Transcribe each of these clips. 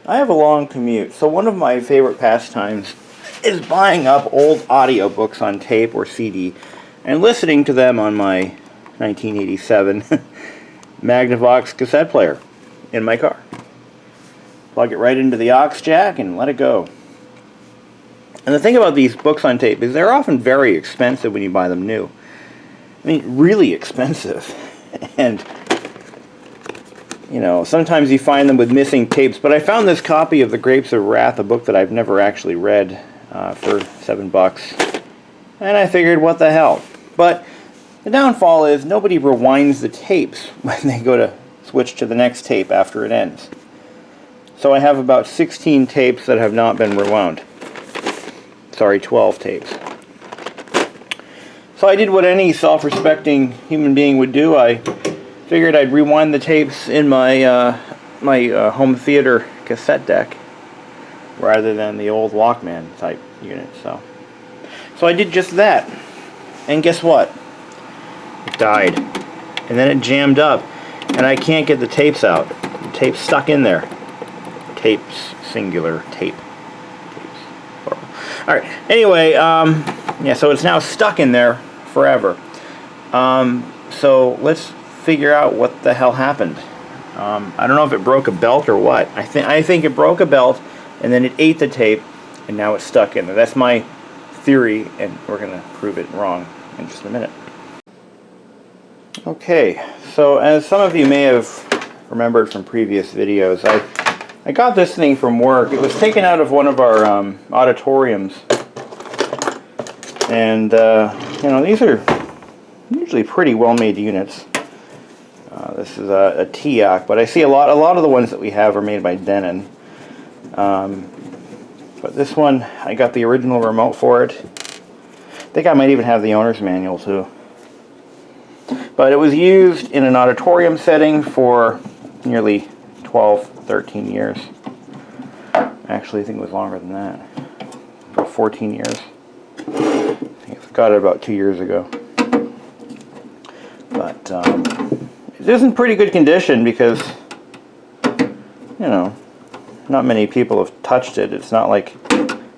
I have a long commute, so one of my favorite pastimes is buying up old audiobooks on tape or CD and listening to them on my 1987 Magnavox cassette player in my car. Plug it right into the aux jack and let it go. And the thing about these books on tape is they're often very expensive when you buy them new. I mean, really expensive. And you know, sometimes you find them with missing tapes, but I found this copy of The Grapes of Wrath, a book that I've never actually read, for $7. And I figured, what the hell? But the downfall is nobody rewinds the tapes when they go to switch to the next tape after it ends. So I have about 16 tapes that have not been rewound. Sorry, 12 tapes. So I did what any self-respecting human being would do. I figured I'd rewind the tapes in my home theater cassette deck rather than the old Walkman type unit. So I did just that, and guess what? It died, and then it jammed up, and I can't get the tapes out. The tape's stuck in there. Tapes, singular, tape. Tapes, plural. All right. Anyway, yeah. So it's now stuck in there forever. So let's figure out what the hell happened. I don't know if it broke a belt or what. I think it broke a belt, and then it ate the tape, and now it's stuck in there. That's my theory, and we're going to prove it wrong in just a minute. Okay, so as some of you may have remembered from previous videos, I got this thing from work. It was taken out of one of our auditoriums, and you know, these are usually pretty well-made units. This is a TEAC, but I see a lot of the ones that we have are made by Denon. But this one, I got the original remote for it. I think I might even have the owner's manual too. But it was used in an auditorium setting for nearly 12, 13 years. Actually, I think it was longer than that. About 14 years. I think I got it about 2 years ago. But it is in pretty good condition because, you know, not many people have touched it. It's not like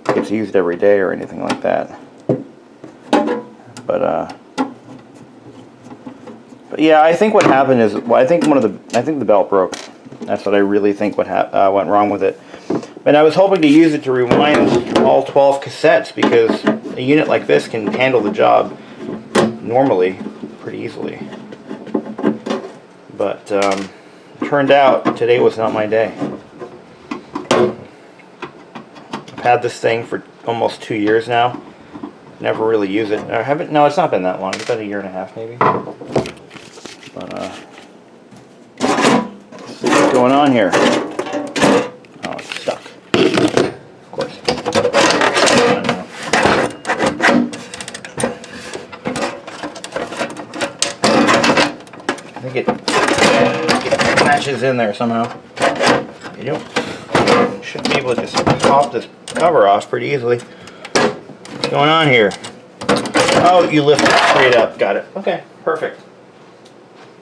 it's used every day or anything like that. But yeah, I think what happened is, well, I think the belt broke. That's what I really think went wrong with it. And I was hoping to use it to rewind all 12 cassettes because a unit like this can handle the job normally pretty easily. But it turned out today was not my day. I've had this thing for almost 2 years now. Never really use it. I haven't. No, it's not been that long. It's been 1.5 years maybe. But let's see what's going on here. Oh, it's stuck. Of course. I think it matches in there somehow. You should be able to just pop this cover off pretty easily. What's going on here? Oh, you lift it straight up. Got it. Okay, perfect.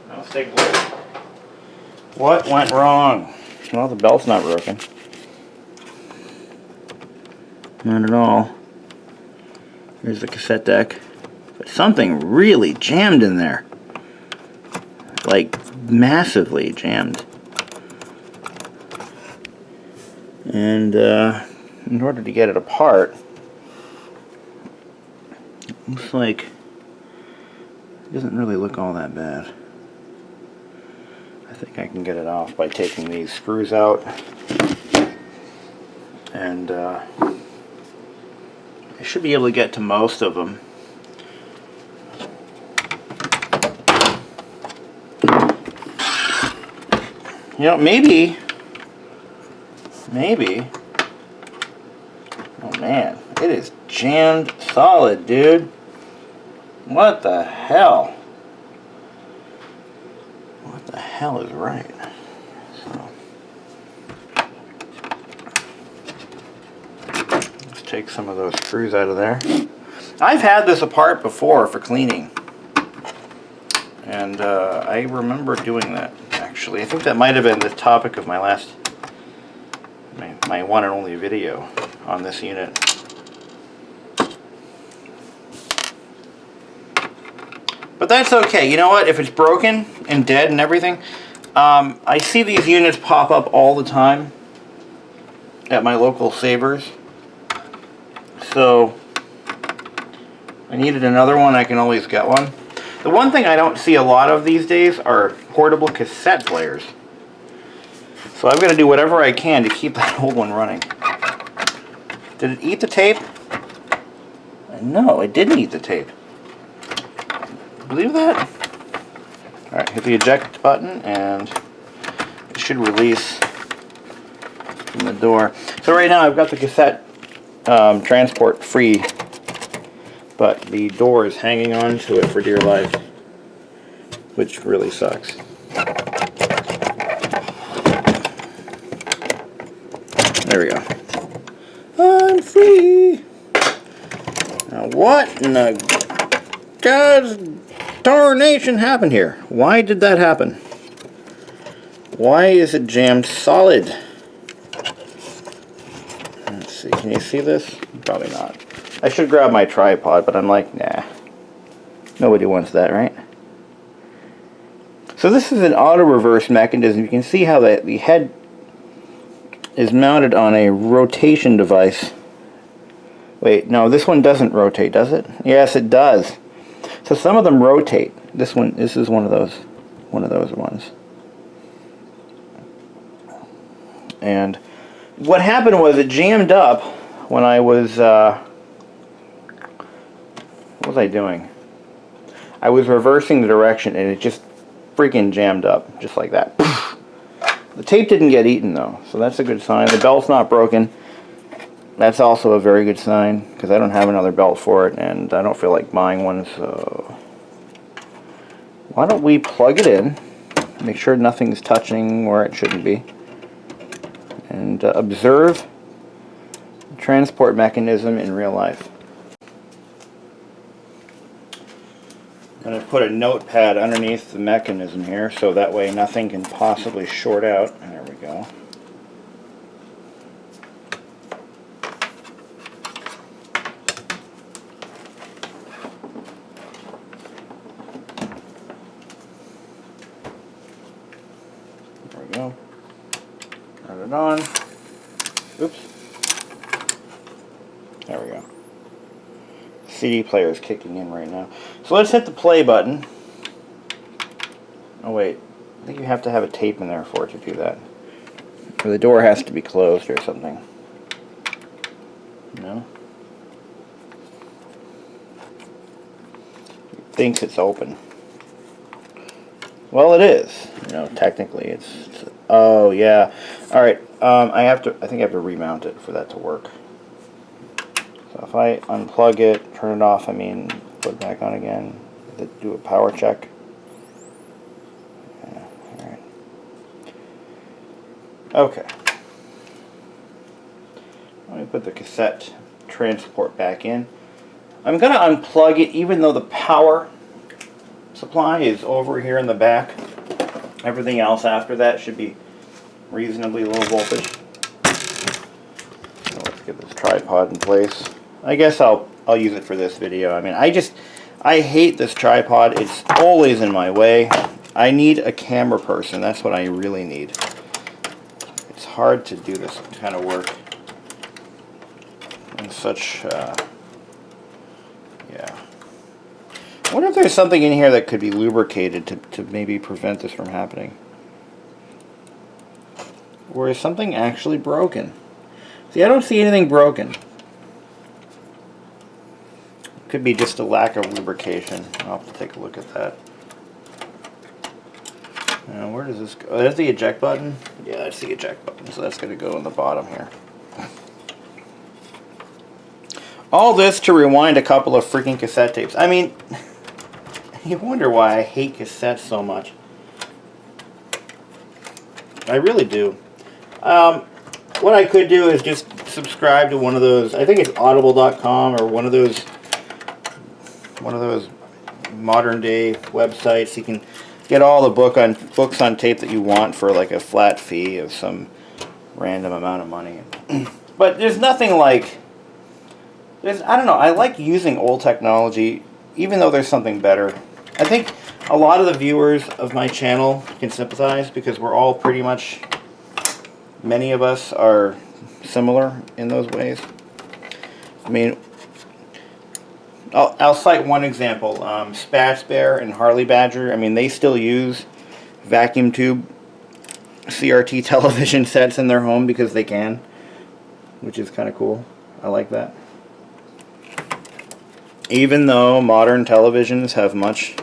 Now let's take a look. What went wrong? Well, the belt's not broken. Not at all. Here's the cassette deck. But something really jammed in there. Like, massively jammed. And in order to get it apart, it looks like it doesn't really look all that bad. I think I can get it off by taking these screws out, and I should be able to get to most of them. You know, maybe, oh man, it is jammed solid, dude. What the hell? What the hell is right? So, let's take some of those screws out of there. I've had this apart before for cleaning, and I remember doing that. Actually, I think that might have been the topic of my last my one and only video on this unit. But that's okay. You know what? If it's broken and dead and everything, I see these units pop up all the time at my local Sabres. So I needed another one. I can always get one. The one thing I don't see a lot of these days are portable cassette players. So I've got to do whatever I can to keep that old one running. Did it eat the tape? No, it didn't eat the tape. Believe that? Alright, hit the eject button and it should release from the door. So right now I've got the cassette transport free, but the door is hanging on to it for dear life, which really sucks. There we go. I'm free! Now what in the God's darnation happened here? Why did that happen? Why is it jammed solid? Let's see, can you see this? Probably not. I should grab my tripod, but I'm like, nah. Nobody wants that, right? So this is an auto reverse mechanism. You can see how the head is mounted on a rotation device. Wait, no, this one doesn't rotate, does it? Yes, it does. So some of them rotate. This is one of those ones. And what happened was it jammed up when I was what was I doing? I was reversing the direction and it just freaking jammed up just like that. The tape didn't get eaten though, so that's a good sign. The belt's not broken. That's also a very good sign because I don't have another belt for it and I don't feel like buying one, so why don't we plug it in, make sure nothing's touching where it shouldn't be, and observe the transport mechanism in real life. I'm going to put a notepad underneath the mechanism here so that way nothing can possibly short out. There we go. There we go. Turn it on. Oops. There we go. CD player is kicking in right now. So let's hit the play button. Oh wait, I think you have to have a tape in there for it to do that. Or the door has to be closed or something. No? It thinks it's open. Well, it is. You know, technically it's oh yeah. Alright, I think I have to remount it for that to work. So if I unplug it, turn it off, put it back on again, do a power check. Yeah, alright. Okay. Let me put the cassette transport back in. I'm going to unplug it even though the power supply is over here in the back. Everything else after that should be reasonably low voltage. So let's get this tripod in place. I guess I'll use it for this video. I hate this tripod. It's always in my way. I need a camera person. That's what I really need. It's hard to do this kind of work in such yeah. I wonder if there's something in here that could be lubricated to maybe prevent this from happening. Or is something actually broken? See, I don't see anything broken. Could be just a lack of lubrication. I'll have to take a look at that. Now, where does this go? Oh, there's the eject button. Yeah, that's the eject button. So that's going to go in the bottom here. All this to rewind a couple of freaking cassette tapes. You wonder why I hate cassettes so much. I really do. What I could do is just subscribe to one of those, I think it's audible.com or one of those modern day websites. You can get all the books on tape that you want for like a flat fee of some random amount of money. But there's nothing like, I don't know, I like using old technology, even though there's something better. I think a lot of the viewers of my channel can sympathize, because we're all pretty much, many of us are similar in those ways. I mean, I'll cite one example. Spatz Bear and Harley Badger, I mean, they still use vacuum tube CRT television sets in their home because they can, which is kind of cool. I like that. Even though modern televisions have much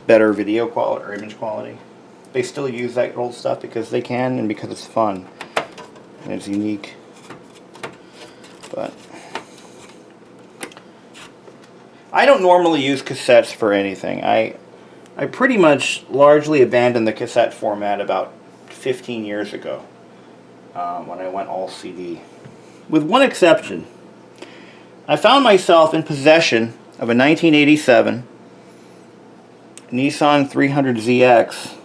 better video quality or image quality, they still use that old stuff because they can and because it's fun and it's unique. But I don't normally use cassettes for anything. I pretty much largely abandoned the cassette format about 15 years ago when I went all CD. With one exception. I found myself in possession of a 1987 Nissan 300ZX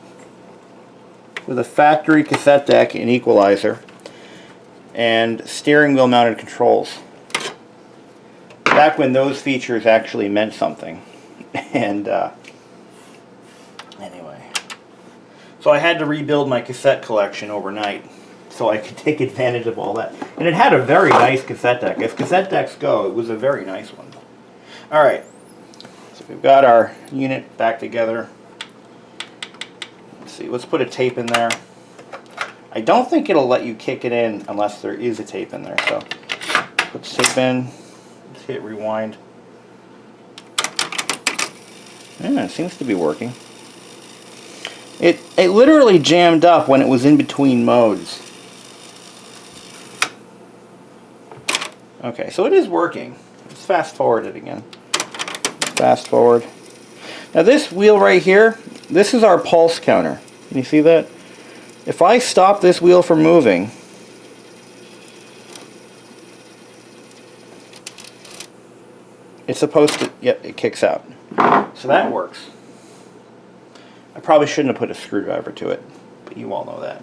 with a factory cassette deck and equalizer and steering wheel mounted controls. Back when those features actually meant something. And anyway, so I had to rebuild my cassette collection overnight so I could take advantage of all that. And it had a very nice cassette deck. As cassette decks go, it was a very nice one. Alright, so we've got our unit back together. Let's see, let's put a tape in there. I don't think it'll let you kick it in unless there is a tape in there. So put the tape in, let's hit rewind. Yeah, it seems to be working. It literally jammed up when it was in between modes. Okay, so it is working. Let's fast forward it again. Fast forward. Now this wheel right here, this is our pulse counter. Can you see that? If I stop this wheel from moving, it's supposed to, yep, it kicks out. So that works. I probably shouldn't have put a screwdriver to it, but you all know that.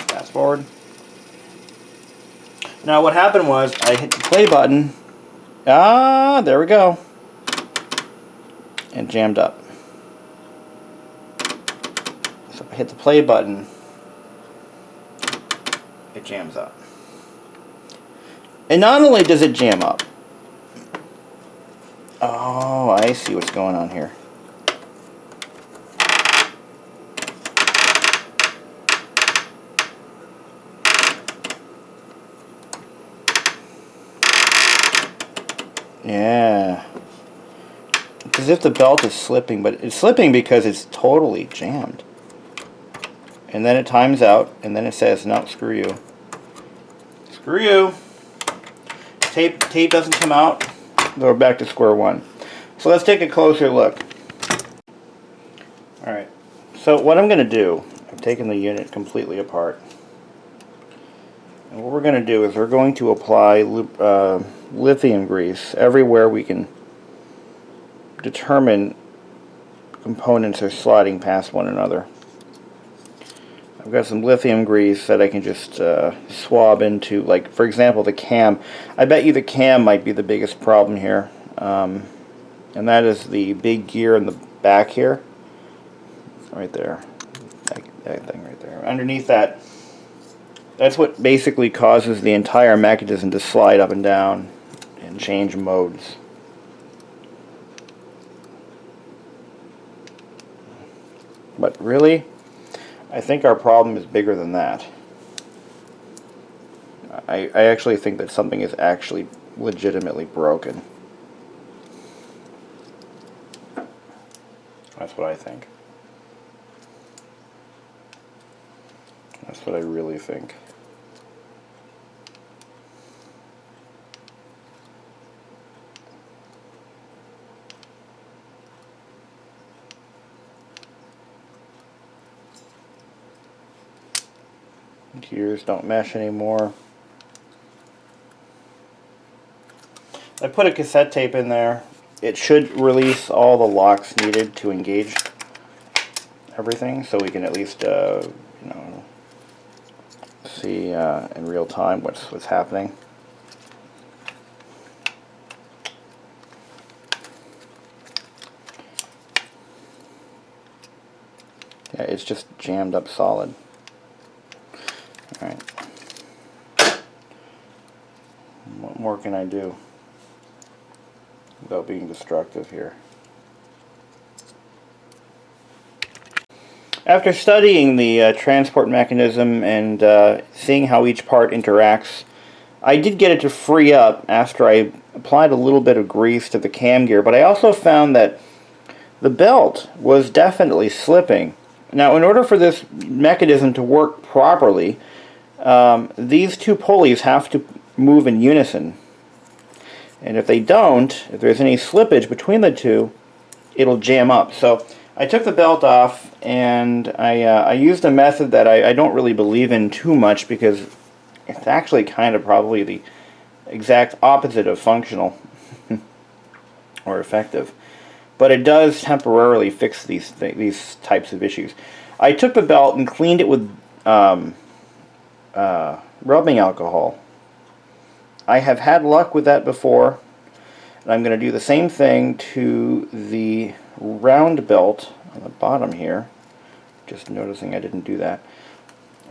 Fast forward. Now what happened was I hit the play button. Ah, there we go. And jammed up. So I hit the play button. It jams up. And not only does it jam up. Oh, I see what's going on here. Yeah. It's as if the belt is slipping, but it's slipping because it's totally jammed. And then it times out, and then it says, no, screw you. Screw you. Tape doesn't come out. We're back to square one. So let's take a closer look. Alright. So what I'm going to do, I've taken the unit completely apart. And what we're going to do is we're going to apply lithium grease everywhere we can determine components are sliding past one another. I've got some lithium grease that I can just swab into, like for example the cam. I bet you the cam might be the biggest problem here, and that is the big gear in the back here, right there, that thing right there. Underneath that, that's what basically causes the entire mechanism to slide up and down and change modes. But really, I think our problem is bigger than that. I actually think that something is actually legitimately broken. That's what I think. That's what I really think. Gears don't mesh anymore. I put a cassette tape in there. It should release all the locks needed to engage everything, so we can at least see in real time what's happening. Yeah, it's just jammed up solid. Alright. What more can I do without being destructive here? After studying the transport mechanism and seeing how each part interacts, I did get it to free up after I applied a little bit of grease to the cam gear, but I also found that the belt was definitely slipping. Now, in order for this mechanism to work properly, these two pulleys have to move in unison. And if they don't, if there's any slippage between the two, it'll jam up. So I took the belt off, and I used a method that I don't really believe in too much, because it's actually kind of probably the exact opposite of functional or effective. But it does temporarily fix these types of issues. I took the belt and cleaned it with rubbing alcohol. I have had luck with that before, and I'm going to do the same thing to the round belt on the bottom here. Just noticing I didn't do that.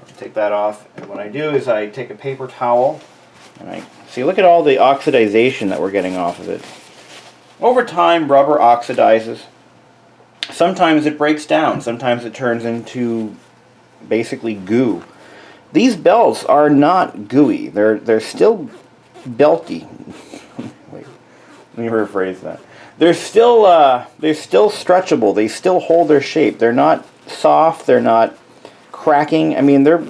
I'll take that off, and what I do is I take a paper towel, and I see, look at all the oxidization that we're getting off of it. Over time, rubber oxidizes. Sometimes it breaks down. Sometimes it turns into basically goo. These belts are not gooey. They're still belty. Wait, let me rephrase that. They're still stretchable. They still hold their shape. They're not soft. They're not cracking. I mean, they're,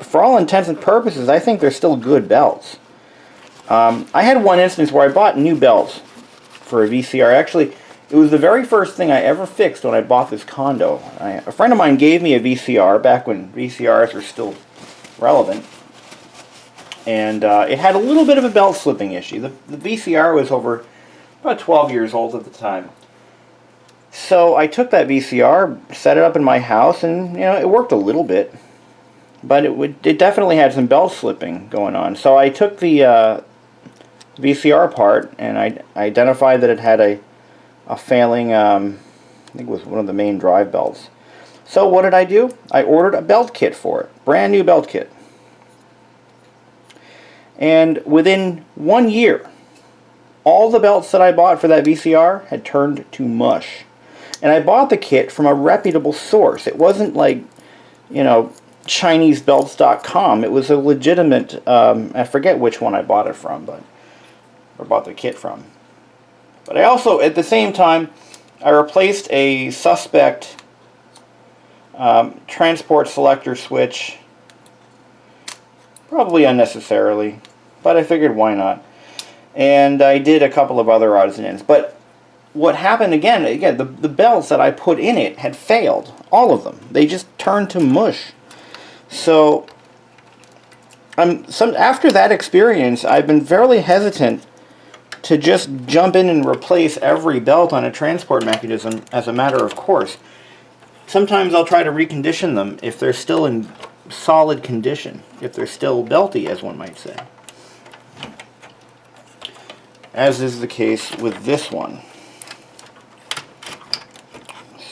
for all intents and purposes, I think they're still good belts. I had one instance where I bought new belts for a VCR. Actually, it was the very first thing I ever fixed when I bought this condo. A friend of mine gave me a VCR back when VCRs were still relevant, and it had a little bit of a belt slipping issue. The VCR was over about 12 years old at the time. So I took that VCR, set it up in my house, and it worked a little bit, but it definitely had some belt slipping going on. So I took the VCR part, and I identified that it had a failing, I think it was one of the main drive belts. So what did I do? I ordered a belt kit for it, brand new belt kit. And within 1 year, all the belts that I bought for that VCR had turned to mush. And I bought the kit from a reputable source. It wasn't like, ChineseBelts.com. It was a legitimate, I forget which one I bought it from, or bought the kit from. But I also, at the same time, I replaced a suspect transport selector switch, probably unnecessarily, but I figured why not. And I did a couple of other odds and ends. But what happened again, the belts that I put in it had failed, all of them. They just turned to mush. So after that experience, I've been fairly hesitant to just jump in and replace every belt on a transport mechanism as a matter of course. Sometimes I'll try to recondition them if they're still in solid condition, if they're still belty, as one might say. As is the case with this one.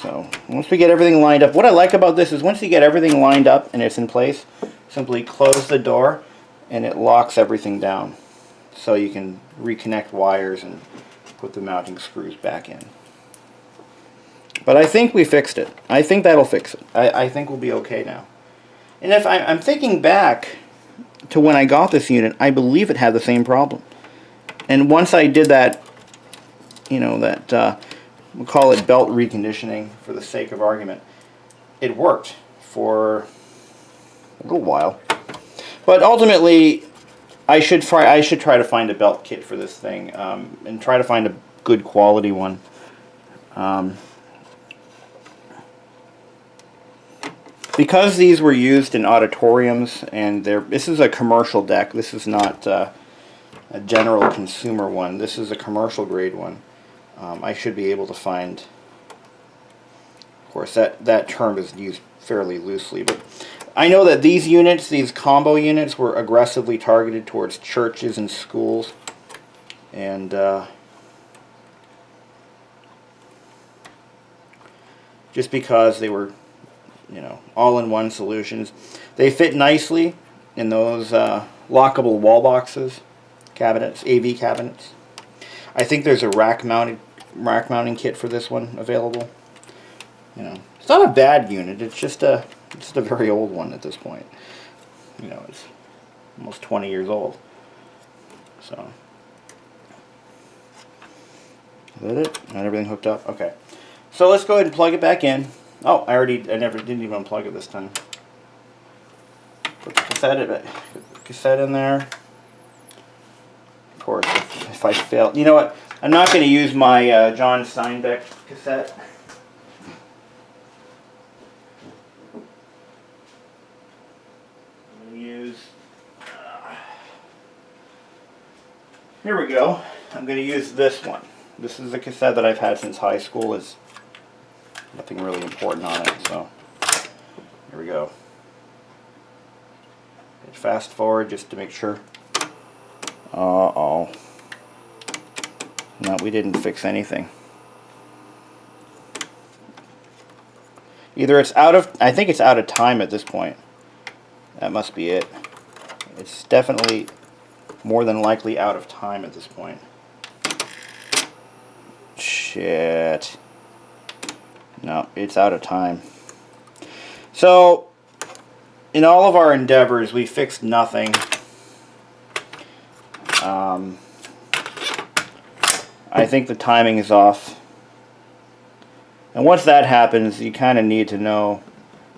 So, once we get everything lined up, what I like about this is once you get everything lined up and it's in place, simply close the door and it locks everything down. So you can reconnect wires and put the mounting screws back in. But I think we fixed it. I think that'll fix it. I think we'll be okay now. And if I'm thinking back to when I got this unit, I believe it had the same problem. And once I did that, we'll call it belt reconditioning for the sake of argument, it worked for a little while. But ultimately, I should try to find a belt kit for this thing, and try to find a good quality one. Because these were used in auditoriums, and this is a commercial deck. This is not a general consumer one. This is a commercial grade one. I should be able to find. Of course, that term is used fairly loosely, but I know that these units, these combo units, were aggressively targeted towards churches and schools. And just because they were, you know, all-in-one solutions. They fit nicely in those lockable wall boxes, cabinets, AV cabinets. I think there's a rack mounting kit for this one available. You know, it's not a bad unit. It's just a very old one at this point. You know, it's almost 20 years old. So, is that it? Got everything hooked up? Okay. So let's go ahead and plug it back in. Oh, I didn't even unplug it this time. Put the cassette in there. Of course, if I fail, you know what? I'm not going to use my John Steinbeck cassette. I'm going to use. Here we go. I'm going to use this one. This is a cassette that I've had since high school. It's nothing really important on it, so here we go. Fast forward just to make sure. Uh-oh. No, we didn't fix anything. Either it's out of, I think it's out of time at this point. That must be it. It's definitely more than likely out of time at this point. Shit. No, it's out of time. So, in all of our endeavors, we fixed nothing. I think the timing is off. And once that happens, you kind of need to know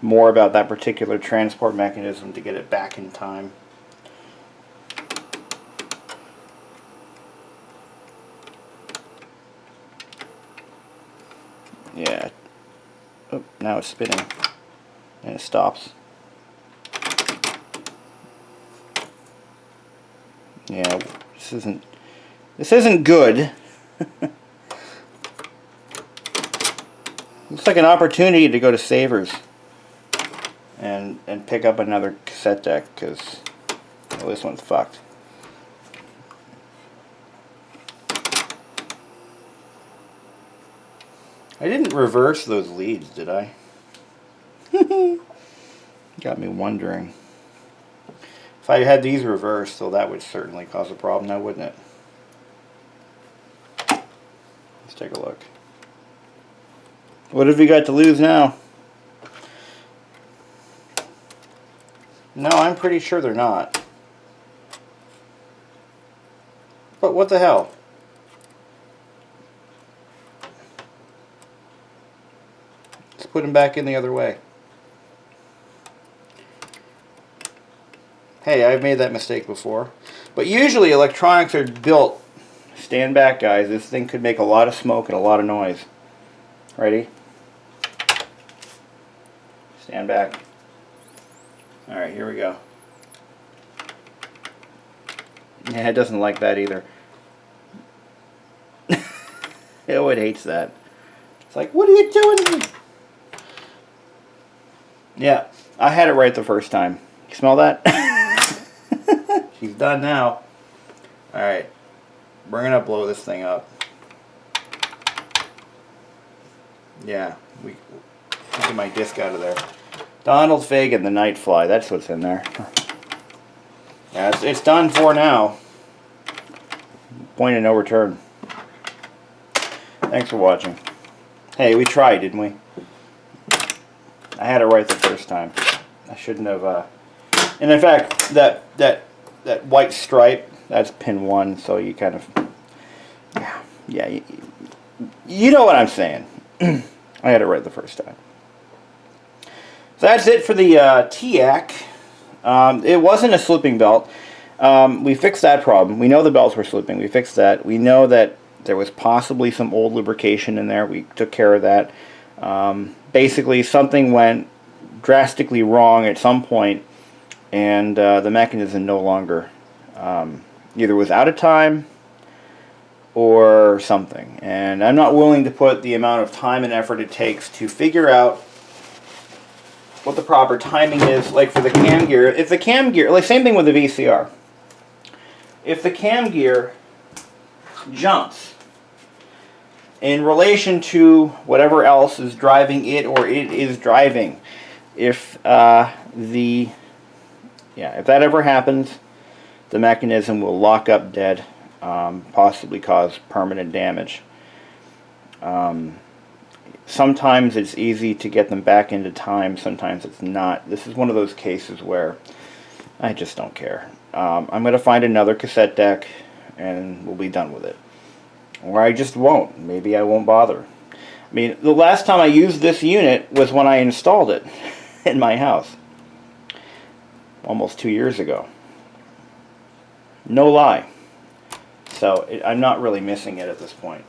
more about that particular transport mechanism to get it back in time. Yeah. Oh, now it's spinning. And it stops. Yeah, this isn't good. Looks like an opportunity to go to Savers and pick up another cassette deck, because well, this one's fucked. I didn't reverse those leads, did I? Got me wondering. If I had these reversed, though, that would certainly cause a problem now, wouldn't it? Let's take a look. What have we got to lose now? No, I'm pretty sure they're not. But what the hell? Let's put them back in the other way. Hey, I've made that mistake before. But usually electronics are built. Stand back, guys. This thing could make a lot of smoke and a lot of noise. Ready? Stand back. Alright, here we go. Yeah, it doesn't like that either. Oh, it hates that. It's like, what are you doing? Yeah, I had it right the first time. You smell that? She's done now. Alright. We're going to blow this thing up. Yeah. Get my disc out of there. Donald Fagen, the Night Fly. That's what's in there. Yeah, it's done for now. Point of no return. Thanks for watching. Hey, we tried, didn't we? I had it right the first time. I shouldn't have... And in fact, that white stripe, that's pin 1, so you kind of... Yeah, you know what I'm saying. I had it right the first time. So that's it for the TEAC. It wasn't a slipping belt. We fixed that problem. We know the belts were slipping. We fixed that. We know that there was possibly some old lubrication in there. We took care of that. Basically, something went drastically wrong at some point, and the mechanism no longer either was out of time or something. And I'm not willing to put the amount of time and effort it takes to figure out what the proper timing is, like for the cam gear. If the cam gear, like same thing with the VCR. If the cam gear jumps in relation to whatever else is driving it or it is driving, if if that ever happens, the mechanism will lock up dead, possibly cause permanent damage. Sometimes it's easy to get them back into time, sometimes it's not. This is one of those cases where I just don't care. I'm going to find another cassette deck and we'll be done with it. Or I just won't. Maybe I won't bother. I mean, the last time I used this unit was when I installed it in my house. Almost 2 years ago. No lie. So I'm not really missing it at this point.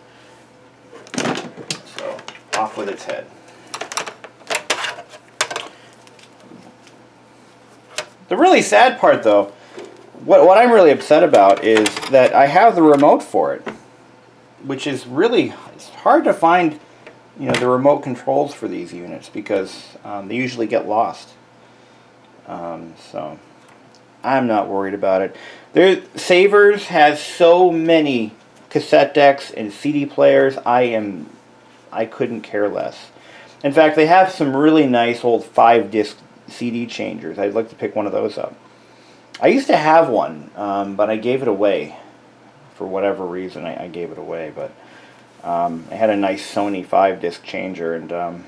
So off with its head. The really sad part though, what I'm really upset about is that I have the remote for it, which is really, it's hard to find, you know, the remote controls for these units because they usually get lost. So I'm not worried about it. Savers has so many cassette decks and CD players. I couldn't care less. In fact, they have some really nice old 5-disc CD changers. I'd like to pick one of those up. I used to have one, but I gave it away. For whatever reason, I gave it away. But I had a nice Sony 5-disc changer, and I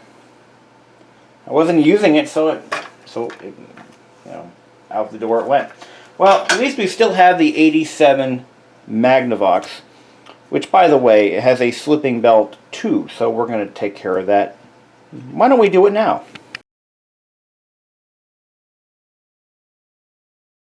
wasn't using it, so it, you know, out the door it went. Well, at least we still have the 87 Magnavox, which, by the way, it has a slipping belt too, so we're going to take care of that. Why don't we do it now?